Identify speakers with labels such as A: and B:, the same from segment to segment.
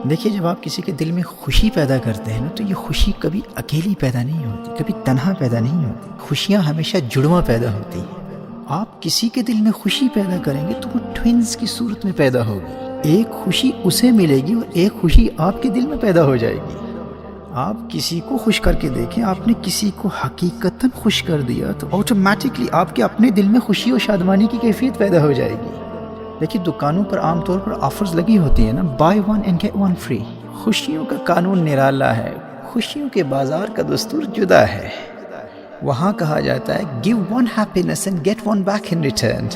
A: دیکھیے جب آپ کسی کے دل میں خوشی پیدا کرتے ہیں نا تو یہ خوشی کبھی اکیلی پیدا نہیں ہوتی، کبھی تنہا پیدا نہیں ہوتی، خوشیاں ہمیشہ جڑواں پیدا ہوتی ہیں۔ آپ کسی کے دل میں خوشی پیدا کریں گے تو وہ ٹوئنز کی صورت میں پیدا ہوگی، ایک خوشی اسے ملے گی اور ایک خوشی آپ کے دل میں پیدا ہو جائے گی۔ آپ کسی کو خوش کر کے دیکھیں، آپ نے کسی کو حقیقتاً خوش کر دیا تو آٹومیٹکلی آپ کے اپنے دل میں خوشی اور شادمانی کی کیفیت پیدا ہو جائے گی۔ دیکھیے دکانوں پر عام طور پر آفرز لگی ہوتی ہیں نا، buy one and get one free. خوشیوں کا قانون نرالا ہے، خوشیوں کے بازار کا دستور جدا ہے۔ وہاں کہا جاتا ہے give one happiness and get one back in return.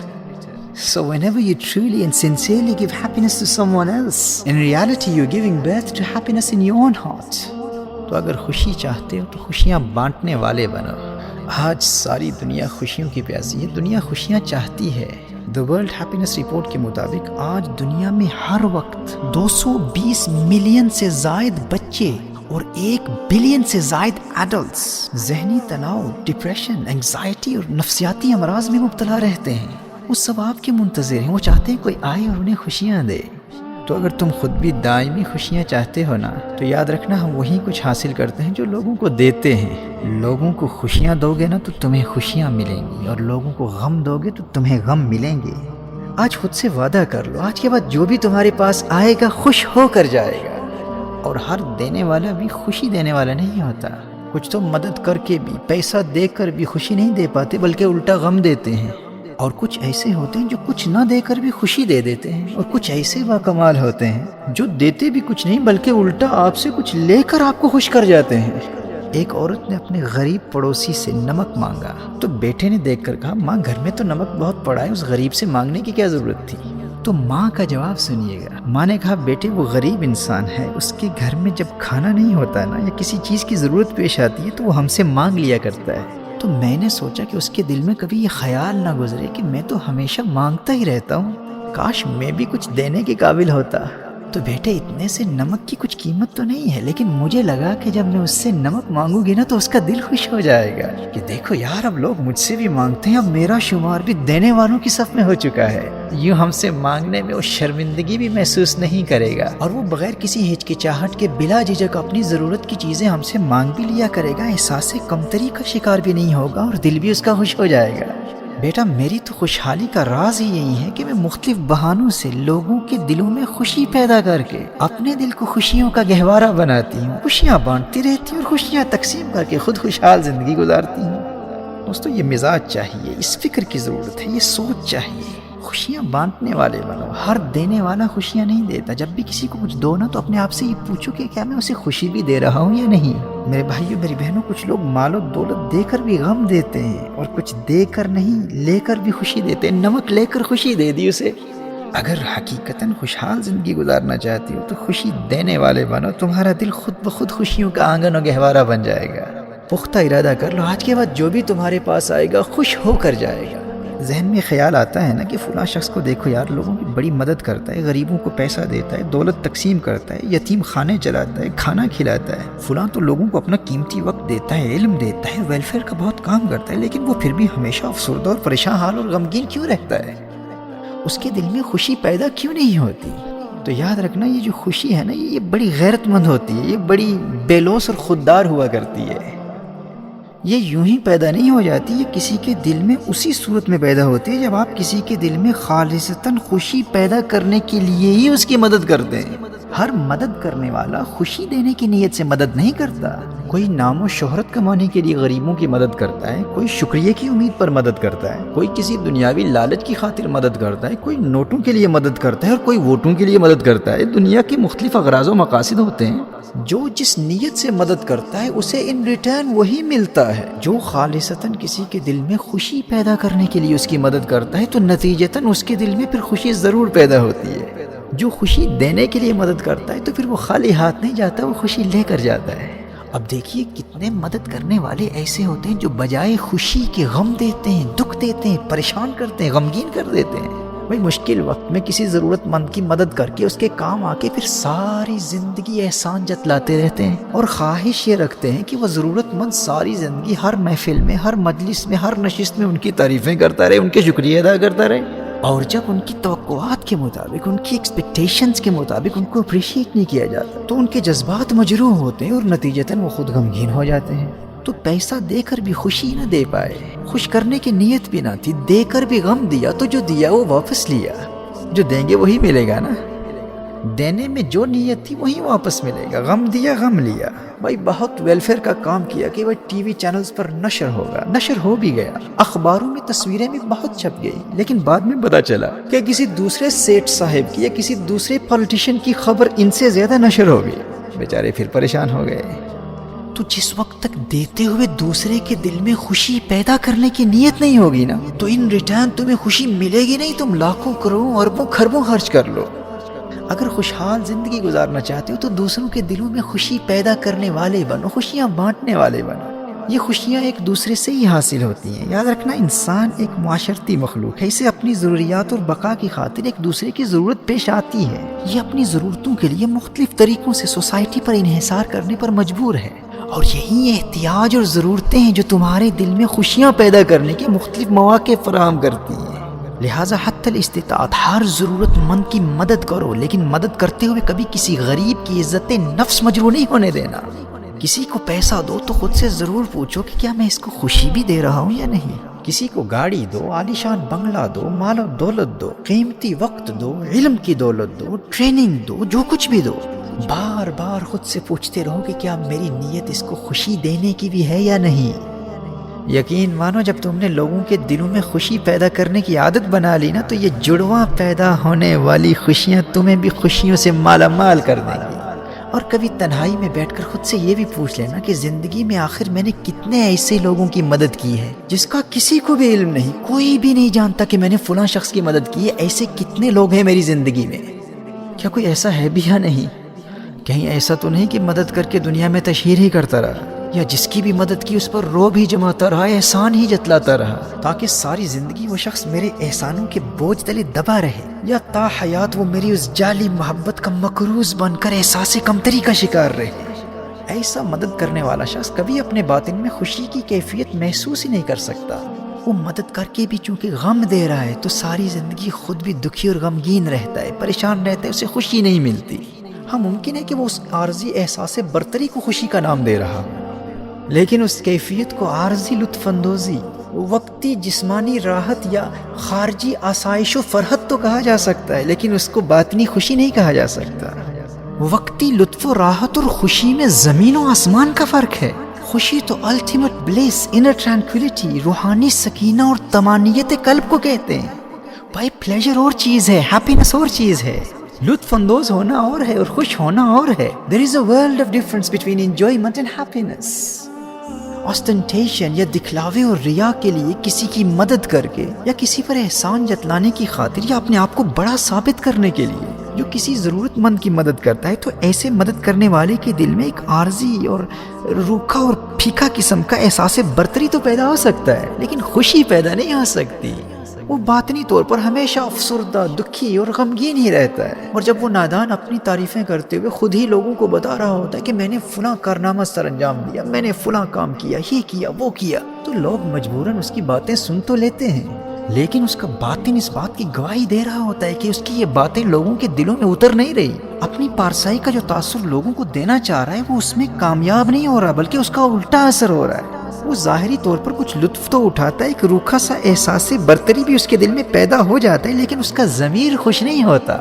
A: So whenever you truly and sincerely give happiness to someone else, in reality you're giving birth to happiness in your own heart. تو اگر خوشی چاہتے ہو تو خوشیاں بانٹنے والے بنو۔ آج ساری دنیا خوشیوں کی پیاسی ہے، دنیا خوشیاں چاہتی ہے۔ The World Happiness Report کے مطابق آج دنیا میں ہر وقت 220 ملین سے زائد بچے اور 1 بلین سے زائد ایڈلٹس ذہنی تناؤ، ڈپریشن، انگزائٹی اور نفسیاتی امراض میں مبتلا رہتے ہیں۔ وہ سب آپ کے منتظر ہیں، وہ چاہتے ہیں کوئی آئے اور انہیں خوشیاں دے۔ تو اگر تم خود بھی دائمی خوشیاں چاہتے ہو نا تو یاد رکھنا ہم وہی کچھ حاصل کرتے ہیں جو لوگوں کو دیتے ہیں۔ لوگوں کو خوشیاں دو گے نا تو تمہیں خوشیاں ملیں گی، اور لوگوں کو غم دو گے تو تمہیں غم ملیں گے۔ آج خود سے وعدہ کر لو، آج کے بعد جو بھی تمہارے پاس آئے گا خوش ہو کر جائے گا۔ اور ہر دینے والا بھی خوشی دینے والا نہیں ہوتا۔ کچھ تو مدد کر کے بھی، پیسہ دے کر بھی خوشی نہیں دے پاتے بلکہ الٹا غم دیتے ہیں۔ اور کچھ ایسے ہوتے ہیں جو کچھ نہ دے کر بھی خوشی دے دیتے ہیں، اور کچھ ایسے باکمال ہوتے ہیں جو دیتے بھی کچھ نہیں بلکہ الٹا آپ سے کچھ لے کر آپ کو خوش کر جاتے ہیں۔ ایک عورت نے اپنے غریب پڑوسی سے نمک مانگا تو بیٹے نے دیکھ کر کہا ماں گھر میں تو نمک بہت پڑا ہے، اس غریب سے مانگنے کی کیا ضرورت تھی؟ تو ماں کا جواب سنیے گا۔ ماں نے کہا بیٹے وہ غریب انسان ہے، اس کے گھر میں جب کھانا نہیں ہوتا نا یا کسی چیز کی ضرورت پیش آتی ہے تو وہ ہم سے مانگ لیا کرتا ہے۔ تو میں نے سوچا کہ اس کے دل میں کبھی یہ خیال نہ گزرے کہ میں تو ہمیشہ مانگتا ہی رہتا ہوں، کاش میں بھی کچھ دینے کے قابل ہوتا۔ تو بیٹے اتنے سے نمک کی کچھ قیمت تو نہیں ہے، لیکن مجھے لگا کہ جب میں اس سے نمک مانگوں گی نا تو اس کا دل خوش ہو جائے گا کہ دیکھو یار اب لوگ مجھ سے بھی مانگتے ہیں، اب میرا شمار بھی دینے والوں کی صف میں ہو چکا ہے۔ یوں ہم سے مانگنے میں وہ شرمندگی بھی محسوس نہیں کرے گا، اور وہ بغیر کسی ہچکچاہٹ کے بلا جھجک اپنی ضرورت کی چیزیں ہم سے مانگ بھی لیا کرے گا، احساس کمتری کا شکار بھی نہیں ہوگا اور دل بھی اس کا خوش ہو جائے گا۔ بیٹا میری تو خوشحالی کا راز ہی یہی ہے کہ میں مختلف بہانوں سے لوگوں کے دلوں میں خوشی پیدا کر کے اپنے دل کو خوشیوں کا گہوارہ بناتی ہوں، خوشیاں بانٹتی رہتی ہوں اور خوشیاں تقسیم کر کے خود خوشحال زندگی گزارتی ہوں۔ دوستو یہ مزاج چاہیے، اس فکر کی ضرورت ہے، یہ سوچ چاہیے۔ خوشیاں بانٹنے والے بنو، ہر دینے والا خوشیاں نہیں دیتا۔ جب بھی کسی کو کچھ دو نا تو اپنے آپ سے یہ پوچھو کہ کیا میں اسے خوشی بھی دے رہا ہوں یا نہیں۔ میرے بھائیو میری بہنوں، کچھ لوگ مال و دولت دے کر بھی غم دیتے ہیں، اور کچھ دے کر نہیں لے کر بھی خوشی دیتے ہیں۔ نمک لے کر خوشی دے دی اسے۔ اگر حقیقتاً خوشحال زندگی گزارنا چاہتی ہو تو خوشی دینے والے بنو، تمہارا دل خود بخود خوشیوں کا آنگن و گہوارہ بن جائے گا۔ پختہ ارادہ کر لو، آج کے بعد جو بھی تمہارے پاس آئے گا خوش ہو کر جائے گا۔ ذہن میں خیال آتا ہے نا کہ فلاں شخص کو دیکھو یار، لوگوں کی بڑی مدد کرتا ہے، غریبوں کو پیسہ دیتا ہے، دولت تقسیم کرتا ہے، یتیم خانے چلاتا ہے، کھانا کھلاتا ہے، فلاں تو لوگوں کو اپنا قیمتی وقت دیتا ہے، علم دیتا ہے، ویلفیئر کا بہت کام کرتا ہے، لیکن وہ پھر بھی ہمیشہ افسردہ اور پریشان حال اور غمگین کیوں رہتا ہے؟ اس کے دل میں خوشی پیدا کیوں نہیں ہوتی؟ تو یاد رکھنا یہ جو خوشی ہے نا یہ بڑی غیرت مند ہوتی ہے، یہ بڑی بے لوث اور خوددار ہوا کرتی ہے۔ یہ یوں ہی پیدا نہیں ہو جاتی، یہ کسی کے دل میں اسی صورت میں پیدا ہوتی ہے جب آپ کسی کے دل میں خالصتاً خوشی پیدا کرنے کے لیے ہی اس کی مدد کرتے ہیں۔ ہر مدد کرنے والا خوشی دینے کی نیت سے مدد نہیں کرتا۔ کوئی نام و شہرت کمانے کے لیے غریبوں کی مدد کرتا ہے، کوئی شکریہ کی امید پر مدد کرتا ہے، کوئی کسی دنیاوی لالچ کی خاطر مدد کرتا ہے، کوئی نوٹوں کے لیے مدد کرتا ہے اور کوئی ووٹوں کے لیے مدد کرتا ہے۔ دنیا کے مختلف اغراض و مقاصد ہوتے ہیں۔ جو جس نیت سے مدد کرتا ہے اسے ان ریٹرن وہی ملتا ہے۔ جو خالصتاً کسی کے دل میں خوشی پیدا کرنے کے لیے اس کی مدد کرتا ہے تو نتیجتاً اس کے دل میں پھر خوشی ضرور پیدا ہوتی ہے۔ جو خوشی دینے کے لیے مدد کرتا ہے تو پھر وہ خالی ہاتھ نہیں جاتا، وہ خوشی لے کر جاتا ہے۔ اب دیکھیے کتنے مدد کرنے والے ایسے ہوتے ہیں جو بجائے خوشی کے غم دیتے ہیں، دکھ دیتے ہیں، پریشان کرتے ہیں، غمگین کر دیتے ہیں۔ بھائی مشکل وقت میں کسی ضرورت مند کی مدد کر کے اس کے کام آ کے پھر ساری زندگی احسان جتلاتے رہتے ہیں، اور خواہش یہ رکھتے ہیں کہ وہ ضرورت مند ساری زندگی ہر محفل میں، ہر مجلس میں، ہر نشست میں ان کی تعریفیں کرتا رہے، ان کے شکریہ ادا کرتا رہے۔ اور جب ان کی توقعات کے مطابق، ان کی ایکسپیکٹیشنز کے مطابق ان کو اپریشیٹ نہیں کیا جاتا تو ان کے جذبات مجروح ہوتے ہیں اور نتیجتاً وہ خود غمگین ہو جاتے ہیں۔ تو پیسہ دے کر بھی خوشی نہ دے پائے، خوش کرنے کی نیت بھی نہ تھی، دے کر بھی غم دیا تو جو دیا وہ واپس لیا۔ جو دیں گے وہی ملے گا نا، دینے میں جو نیت تھی وہی واپس ملے گا۔ غم دیا غم لیا۔ بھائی بہت ویلفیئر کا کام کیا کہ بھائی ٹی وی چینلز پر نشر ہوگا، نشر ہو بھی گیا، اخباروں میں تصویریں بھی بہت چھپ گئی، لیکن بعد میں پتا چلا کہ کسی دوسرے سیٹ صاحب کی یا کسی دوسرے پولیٹیشین کی خبر ان سے زیادہ نشر ہو گئی، بیچارے پھر پریشان ہو گئے۔ تو جس وقت تک دیتے ہوئے دوسرے کے دل میں خوشی پیدا کرنے کی نیت نہیں ہوگی نا، تو ان ریٹرن تمہیں خوشی ملے گی نہیں، تم لاکھوں کروڑوں اربوں خربوں خرچ کر لو۔ اگر خوشحال زندگی گزارنا چاہتے ہو تو دوسروں کے دلوں میں خوشی پیدا کرنے والے بنو، خوشیاں بانٹنے والے بنو۔ یہ خوشیاں ایک دوسرے سے ہی حاصل ہوتی ہیں۔ یاد رکھنا، انسان ایک معاشرتی مخلوق ہے، اسے اپنی ضروریات اور بقا کی خاطر ایک دوسرے کی ضرورت پیش آتی ہے۔ یہ اپنی ضرورتوں کے لیے مختلف طریقوں سے سوسائٹی پر انحصار کرنے پر مجبور ہے، اور یہی احتیاج اور ضرورتیں ہیں جو تمہارے دل میں خوشیاں پیدا کرنے کے مختلف مواقع فراہم کرتی ہیں۔ لہٰذا حتی الاستطاعت ہر ضرورت مند کی مدد کرو، لیکن مدد کرتے ہوئے کبھی کسی غریب کی عزت نفس مجروح نہیں ہونے دینا۔ کسی کو پیسہ دو تو خود سے ضرور پوچھو کہ کیا میں اس کو خوشی بھی دے رہا ہوں یا نہیں۔ کسی کو گاڑی دو، عالیشان بنگلہ دو، مال و دولت دو، قیمتی وقت دو، علم کی دولت دو، ٹریننگ دو، جو کچھ بھی دو، بار بار خود سے پوچھتے رہو کہ کیا میری نیت اس کو خوشی دینے کی بھی ہے یا نہیں۔ یقین مانو، جب تم نے لوگوں کے دلوں میں خوشی پیدا کرنے کی عادت بنا لی نا، تو یہ جڑواں پیدا ہونے والی خوشیاں تمہیں بھی خوشیوں سے مالا مال کر دیں گی۔ اور کبھی تنہائی میں بیٹھ کر خود سے یہ بھی پوچھ لینا کہ زندگی میں آخر میں نے کتنے ایسے لوگوں کی مدد کی ہے جس کا کسی کو بھی علم نہیں، کوئی بھی نہیں جانتا کہ میں نے فلاں شخص کی مدد کی ہے۔ ایسے کتنے لوگ ہیں میری زندگی میں؟ کیا کوئی ایسا ہے بھی یا نہیں؟ کہیں ایسا تو نہیں کہ مدد کر کے دنیا میں تشہیر ہی کرتا رہا، یا جس کی بھی مدد کی اس پر روب ہی جماتا رہا، احسان ہی جتلاتا رہا، تاکہ ساری زندگی وہ شخص میرے احسانوں کے بوجھ تلے دبا رہے، یا تا حیات وہ میری اس جعلی محبت کا مکروز بن کر احساس کمتری کا شکار رہے۔ ایسا مدد کرنے والا شخص کبھی اپنے باطن میں خوشی کی کیفیت محسوس ہی نہیں کر سکتا۔ وہ مدد کر کے بھی چونکہ غم دے رہا ہے تو ساری زندگی خود بھی دکھی اور غمگین رہتا ہے، پریشان رہتا ہے، اسے خوشی نہیں ملتی۔ ہاں، ممکن ہے کہ وہ اس عارضی احساس برتری کو خوشی کا نام دے رہا، لیکن اس کیفیت کو عارضی لطف اندوزی، وقتی جسمانی راحت یا خارجی آسائش و فرحت تو کہا جا سکتا ہے، لیکن اس کو باطنی خوشی نہیں کہا جا سکتا۔ وقتی لطف و راحت اور خوشی میں زمین و آسمان کا فرق ہے۔ خوشی تو الٹیمیٹ بلیس، انر ٹرانکویلٹی، روحانی سکینہ اور طمانینت قلب کو کہتے ہیں۔ بھائی پلیجر اور چیز ہے، ہیپینس اور چیز ہے، لطف اندوز ہونا اور ہے اور خوش ہونا اور ہے۔ There is a world of difference between enjoyment and happiness۔ Ostentation یا دکھلاوے اور ریا کے لیے کسی کی مدد کر کے یا کسی پر احسان جتلانے کی خاطر یا اپنے آپ کو بڑا ثابت کرنے کے لیے جو کسی ضرورت مند کی مدد کرتا ہے، تو ایسے مدد کرنے والے کے دل میں ایک عارضی اور روکھا اور پھیکا قسم کا احساس برتری تو پیدا ہو سکتا ہے، لیکن خوشی پیدا نہیں ہو سکتی۔ وہ باطنی طور پر ہمیشہ افسردہ، دکھی اور غمگین ہی رہتا ہے۔ اور جب وہ نادان اپنی تعریفیں کرتے ہوئے خود ہی لوگوں کو بتا رہا ہوتا ہے کہ میں نے فلاں کارنامہ سر انجام دیا، میں نے فلاں کام کیا، یہ کیا، وہ کیا، تو لوگ مجبوراً اس کی باتیں سن تو لیتے ہیں، لیکن اس کا باطن اس بات کی گواہی دے رہا ہوتا ہے کہ اس کی یہ باتیں لوگوں کے دلوں میں اتر نہیں رہی۔ اپنی پارسائی کا جو تاثر لوگوں کو دینا چاہ رہا ہے وہ اس میں کامیاب نہیں ہو رہا، بلکہ اس کا الٹا اثر ہو رہا ہے۔ وہ ظاہری طور پر کچھ لطف تو اٹھاتا ہے، ایک روکھا سا احساس برتری بھی اس کے دل میں پیدا ہو جاتا ہے، لیکن اس کا ضمیر خوش نہیں ہوتا۔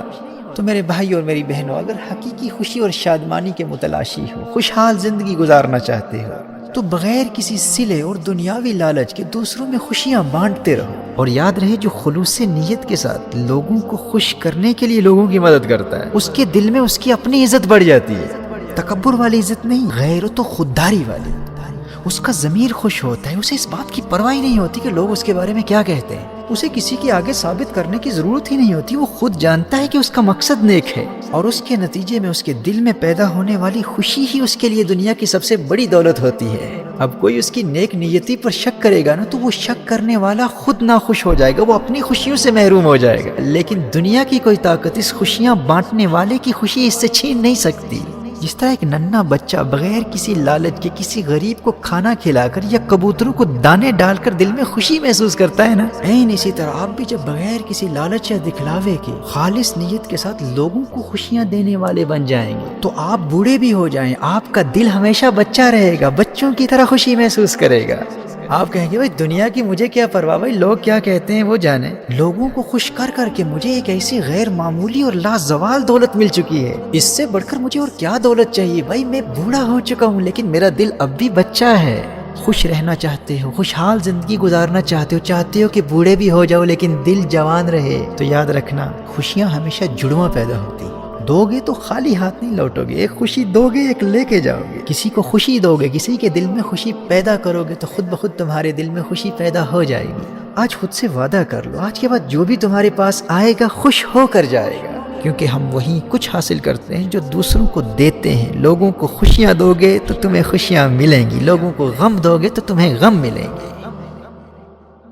A: تو میرے بھائی اور میری بہنوں، اگر حقیقی خوشی اور شادمانی کے متلاشی ہو، خوشحال زندگی گزارنا چاہتے ہو، تو بغیر کسی صلے اور دنیاوی لالچ کے دوسروں میں خوشیاں بانٹتے رہو، اور یاد رہے جو خلوص نیت کے ساتھ لوگوں کو خوش کرنے کے لیے لوگوں کی مدد کرتا ہے، اس کے دل میں اس کی اپنی عزت بڑھ جاتی ہے۔ تکبر والی عزت نہیں، غیرت و خودداری والی۔ اس کا ضمیر خوش ہوتا ہے، اسے اس بات کی پرواہ نہیں ہوتی کہ لوگ اس کے بارے میں کیا کہتے ہیں، اسے کسی کے آگے ثابت کرنے کی ضرورت ہی نہیں ہوتی۔ وہ خود جانتا ہے کہ اس کا مقصد نیک ہے، اور اس کے نتیجے میں اس کے دل میں پیدا ہونے والی خوشی ہی اس کے لیے دنیا کی سب سے بڑی دولت ہوتی ہے۔ اب کوئی اس کی نیک نیتی پر شک کرے گا نا، تو وہ شک کرنے والا خود ناخوش ہو جائے گا، وہ اپنی خوشیوں سے محروم ہو جائے گا، لیکن دنیا کی کوئی طاقت اس خوشیاں بانٹنے والے کی خوشی اس سے چھین نہیں سکتی۔ جس طرح ایک ننھا بچہ بغیر کسی لالچ کے کسی غریب کو کھانا کھلا کر یا کبوتروں کو دانے ڈال کر دل میں خوشی محسوس کرتا ہے نا، اسی طرح آپ بھی جب بغیر کسی لالچ یا دکھلاوے کے خالص نیت کے ساتھ لوگوں کو خوشیاں دینے والے بن جائیں گے تو آپ بوڑھے بھی ہو جائیں، آپ کا دل ہمیشہ بچہ رہے گا، بچوں کی طرح خوشی محسوس کرے گا۔ آپ کہیں گے بھائی دنیا کی مجھے کیا پرواہ، بھائی لوگ کیا کہتے ہیں وہ جانے، لوگوں کو خوش کر کر کے مجھے ایک ایسی غیر معمولی اور لازوال دولت مل چکی ہے، اس سے بڑھ کر مجھے اور کیا دولت چاہیے؟ بھائی میں بوڑھا ہو چکا ہوں لیکن میرا دل اب بھی بچہ ہے۔ خوش رہنا چاہتے ہو، خوشحال زندگی گزارنا چاہتے ہو کہ بوڑھے بھی ہو جاؤ لیکن دل جوان رہے، تو یاد رکھنا خوشیاں ہمیشہ جڑواں پیدا ہوتی ہیں۔ دو گے تو خالی ہاتھ نہیں لوٹو گے، ایک خوشی دو گے ایک لے کے جاؤ گے، کسی کو خوشی دو گے، کسی کے دل میں خوشی پیدا کرو گے تو خود بخود تمہارے دل میں خوشی پیدا ہو جائے گی۔ آج خود سے وعدہ کر لو، آج کے بعد جو بھی تمہارے پاس آئے گا خوش ہو کر جائے گا، کیونکہ ہم وہی کچھ حاصل کرتے ہیں جو دوسروں کو دیتے ہیں۔ لوگوں کو خوشیاں دو گے تو تمہیں خوشیاں ملیں گی، لوگوں کو غم دو گے تو تمہیں غم ملیں گے۔